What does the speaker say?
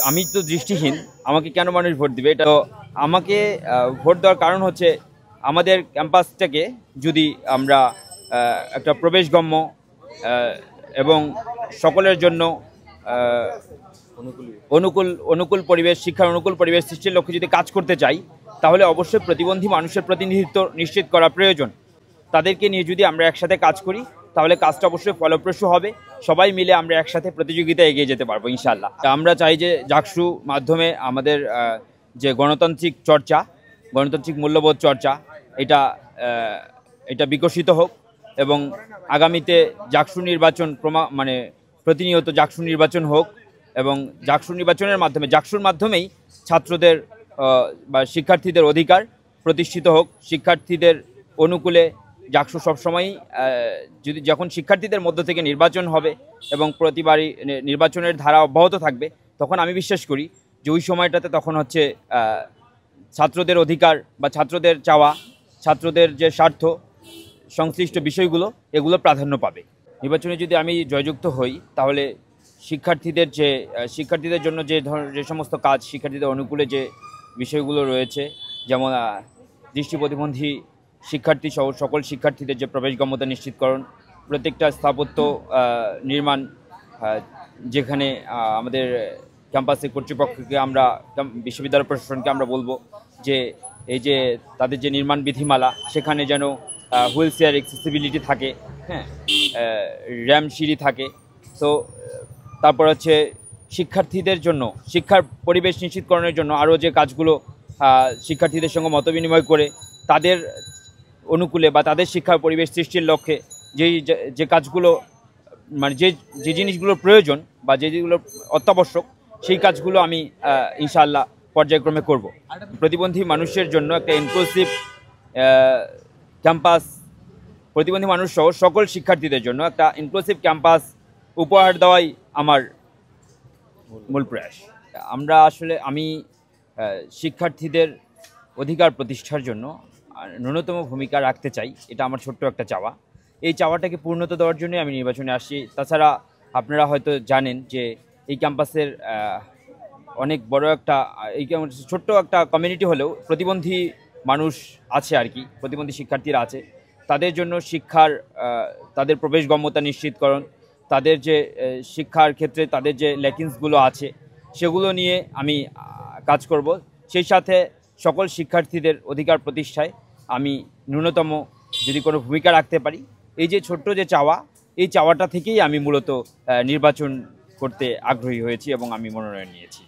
আমি তো দৃষ্টিহীন, আমাকে কেন মানুষ ভোট দিবে? এটা তো আমাকে ভোট দেওয়ার কারণ হচ্ছে আমাদের ক্যাম্পাসটাকে যদি আমরা একটা প্রবেশগম্য এবং সকলের জন্য অনুকূল পরিবেশ, শিক্ষার অনুকূল পরিবেশ সৃষ্টির লক্ষ্যে যদি কাজ করতে চাই, তাহলে অবশ্যই প্রতিবন্ধী মানুষের প্রতিনিধিত্ব নিশ্চিত করা প্রয়োজন। তাদেরকে নিয়ে যদি আমরা একসাথে কাজ করি তাহলে কাজটা অবশ্যই ফলপ্রসূ হবে। সবাই মিলে আমরা একসাথে প্রতিযোগিতায় এগিয়ে যেতে পারবো ইনশাআল্লাহ। আমরা চাই যে জাকসু মাধ্যমে আমাদের যে গণতান্ত্রিক চর্চা, গণতান্ত্রিক মূল্যবোধ চর্চা, এটা বিকশিত হোক এবং আগামীতে জাকসু নির্বাচন প্রতিনিয়ত জাকসু নির্বাচন হোক এবং জাকসু নির্বাচনের মাধ্যমে, জাকসুর মাধ্যমেই ছাত্রদের বা শিক্ষার্থীদের অধিকার প্রতিষ্ঠিত হোক। শিক্ষার্থীদের অনুকূলে জাকসু সবসময়ই যখন শিক্ষার্থীদের মধ্য থেকে নির্বাচন হবে এবং প্রতিবারই নির্বাচনের ধারা অব্যাহত থাকবে, তখন আমি বিশ্বাস করি যে ওই সময়টাতে তখন হচ্ছে ছাত্রদের অধিকার বা ছাত্রদের চাওয়া, ছাত্রদের যে স্বার্থ সংশ্লিষ্ট বিষয়গুলো, এগুলো প্রাধান্য পাবে। নির্বাচনে যদি আমি জয়যুক্ত হই তাহলে শিক্ষার্থীদের জন্য যে সমস্ত কাজ, শিক্ষার্থীদের অনুকূলে যে বিষয়গুলো রয়েছে, যেমন দৃষ্টি প্রতিবন্ধী শিক্ষার্থী সহ সকল শিক্ষার্থীদের যে প্রবেশগম্যতা নিশ্চিতকরণ, প্রত্যেকটা স্থাপত্য নির্মাণ, যেখানে আমাদের ক্যাম্পাসের কর্তৃপক্ষকে, আমরা বিশ্ববিদ্যালয় প্রশাসনকে আমরা বলবো যে এই যে তাদের যে নির্মাণ বিধিমালা, সেখানে যেন হুইল চেয়ার অ্যাক্সেসিবিলিটি থাকে, হ্যাঁ, র্যাম সিঁড়ি থাকে। তো তারপর হচ্ছে শিক্ষার্থীদের জন্য শিক্ষার পরিবেশ নিশ্চিতকরণের জন্য আরও যে কাজগুলো শিক্ষার্থীদের সঙ্গে মতবিনিময় করে তাদের অনুকূলে বা তাদের শিক্ষার পরিবেশ সৃষ্টির লক্ষ্যে যে কাজগুলো, যে জিনিসগুলো প্রয়োজন বা যেগুলো অত্যাবশ্যক, সেই কাজগুলো আমি ইনশাআল্লাহ পর্যায়ক্রমে করব। প্রতিবন্ধী মানুষের জন্য একটা ইনক্লুসিভ ক্যাম্পাস, প্রতিবন্ধী মানুষ সহ সকল শিক্ষার্থীদের জন্য একটা ইনক্লুসিভ ক্যাম্পাস উপহার দেওয়াই আমার মূল প্রয়াস। আমি শিক্ষার্থীদের অধিকার প্রতিষ্ঠার জন্য ন্যূনতম ভূমিকা রাখতে চাই। এটা আমার ছোট্ট একটা চাওয়া। এই চাওয়াটাকে পূর্ণতা দেওয়ার জন্যই আমি নির্বাচনে আসছি। তাছাড়া আপনারা হয়তো জানেন যে এই ক্যাম্পাসের অনেক বড় একটা, ছোট্ট একটা কমিউনিটি হলেও প্রতিবন্ধী মানুষ আছে আর কি, প্রতিবন্ধী শিক্ষার্থীরা আছে। তাদের জন্য তাদের প্রবেশগম্যতা নিশ্চিতকরণ, তাদের যে শিক্ষার ক্ষেত্রে তাদের যে ল্যাকিংসগুলো আছে, সেগুলো নিয়ে আমি কাজ করব। সেই সাথে সকল শিক্ষার্থীদের অধিকার প্রতিষ্ঠায় আমি ন্যূনতম যদি কোনো ভূমিকা রাখতে পারি, এই যে ছোট্ট যে চাওয়া, এই চাওয়াটা থেকেই আমি মূলত নির্বাচন করতে আগ্রহী হয়েছি এবং আমি মনোনয়ন নিয়েছি।